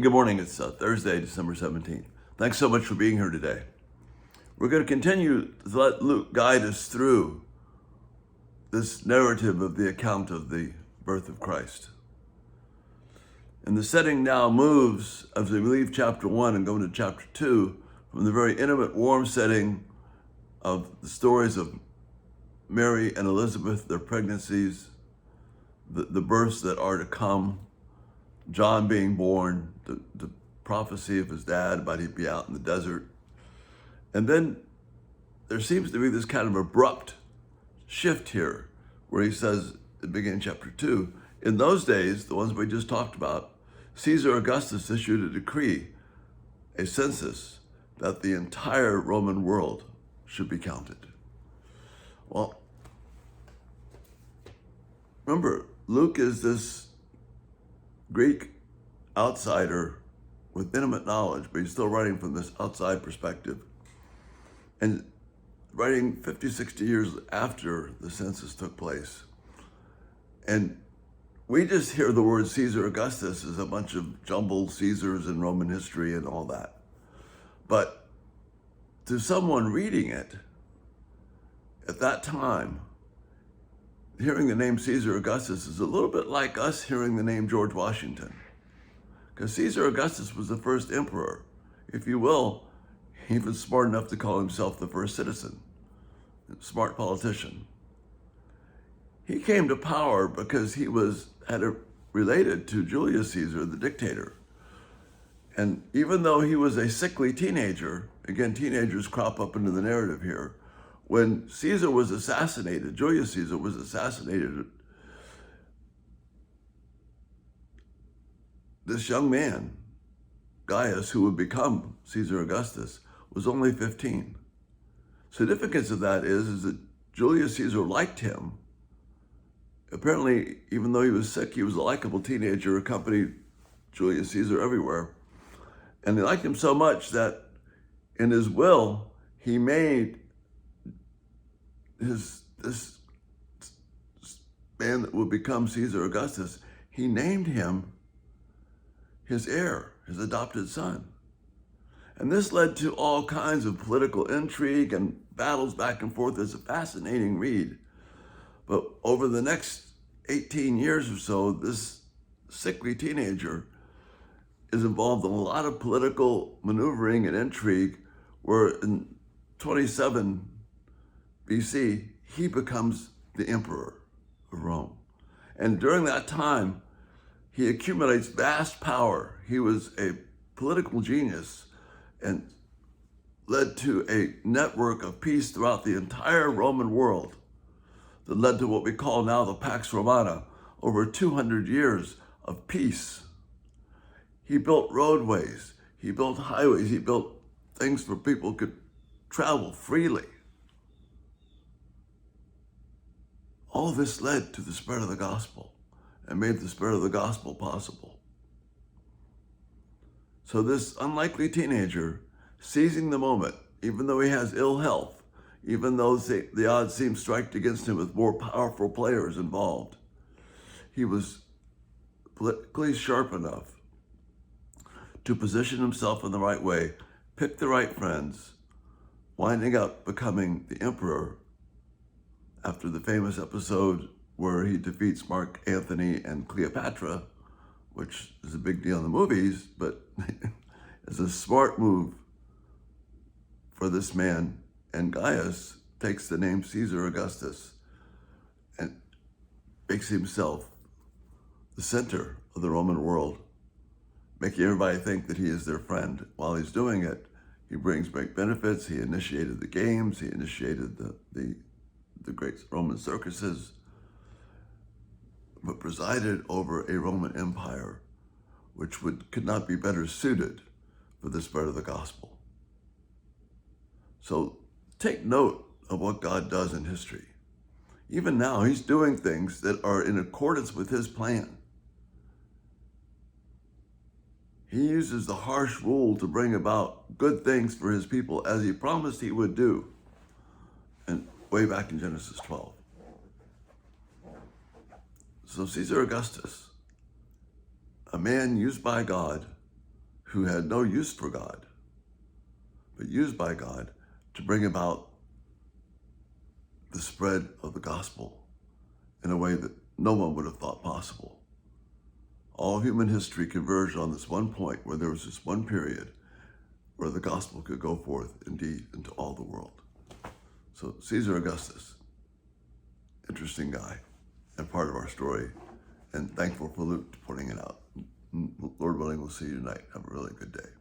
good morning. It's Thursday, December 17th. Thanks so much for being here today. We're going to continue to let Luke guide us through this narrative of the account of the birth of Christ. And the setting now moves, as we leave chapter 1 and go into chapter 2, from the very intimate, warm setting of the stories of Mary and Elizabeth, their pregnancies, the births that are to come, John being born, the prophecy of his dad about he'd be out in the desert. And then there seems to be this kind of abrupt shift here where he says, at the beginning of chapter 2, in those days, the ones we just talked about, Caesar Augustus issued a decree, a census, that the entire Roman world should be counted. Well, remember, Luke is this Greek outsider with intimate knowledge, but he's still writing from this outside perspective. And writing 50, 60 years after the census took place. And we just hear the word Caesar Augustus as a bunch of jumbled Caesars in Roman history and all that. But to someone reading it, at that time, hearing the name Caesar Augustus is a little bit like us hearing the name George Washington. Because Caesar Augustus was the first emperor, if you will, even smart enough to call himself the first citizen, smart politician. He came to power because he related to Julius Caesar, the dictator. And even though he was a sickly teenager, again, teenagers crop up into the narrative here, when Caesar was assassinated, Julius Caesar was assassinated, this young man, Gaius, who would become Caesar Augustus, was only 15. Significance of that is that Julius Caesar liked him. Apparently, even though he was sick, he was a likable teenager, accompanied Julius Caesar everywhere. And he liked him so much that in his will, he made this man that would become Caesar Augustus, he named him his heir, his adopted son. And this led to all kinds of political intrigue and battles back and forth. It's a fascinating read. But over the next 18 years or so, this sickly teenager is involved in a lot of political maneuvering and intrigue, where in 27 BC, he becomes the emperor of Rome. And during that time, he accumulates vast power. He was a political genius and led to a network of peace throughout the entire Roman world that led to what we call now the Pax Romana, over 200 years of peace. He built roadways, he built highways, he built things where people could travel freely. All of this led to the spread of the gospel and made the spread of the gospel possible. So this unlikely teenager, seizing the moment, even though he has ill health, even though the odds seem stacked against him with more powerful players involved, he was politically sharp enough to position himself in the right way, pick the right friends, winding up becoming the emperor after the famous episode where he defeats Mark Antony and Cleopatra, which is a big deal in the movies, but it's a smart move for this man. And Gaius takes the name Caesar Augustus and makes himself the center of the Roman world, making everybody think that he is their friend. While he's doing it, he brings great benefits. He initiated the games. He initiated the great Roman circuses, but presided over a Roman Empire which could not be better suited for the spread of the gospel. So take note of what God does in history. Even now, he's doing things that are in accordance with his plan. He uses the harsh rule to bring about good things for his people, as he promised he would do, and way back in Genesis 12. So Caesar Augustus, a man used by God who had no use for God, but used by God to bring about the spread of the gospel in a way that no one would have thought possible. All human history converged on this one point, where there was this one period where the gospel could go forth indeed into all the world. So Caesar Augustus, interesting guy and part of our story, and thankful for Luke putting it out. Lord willing, we'll see you tonight. Have a really good day.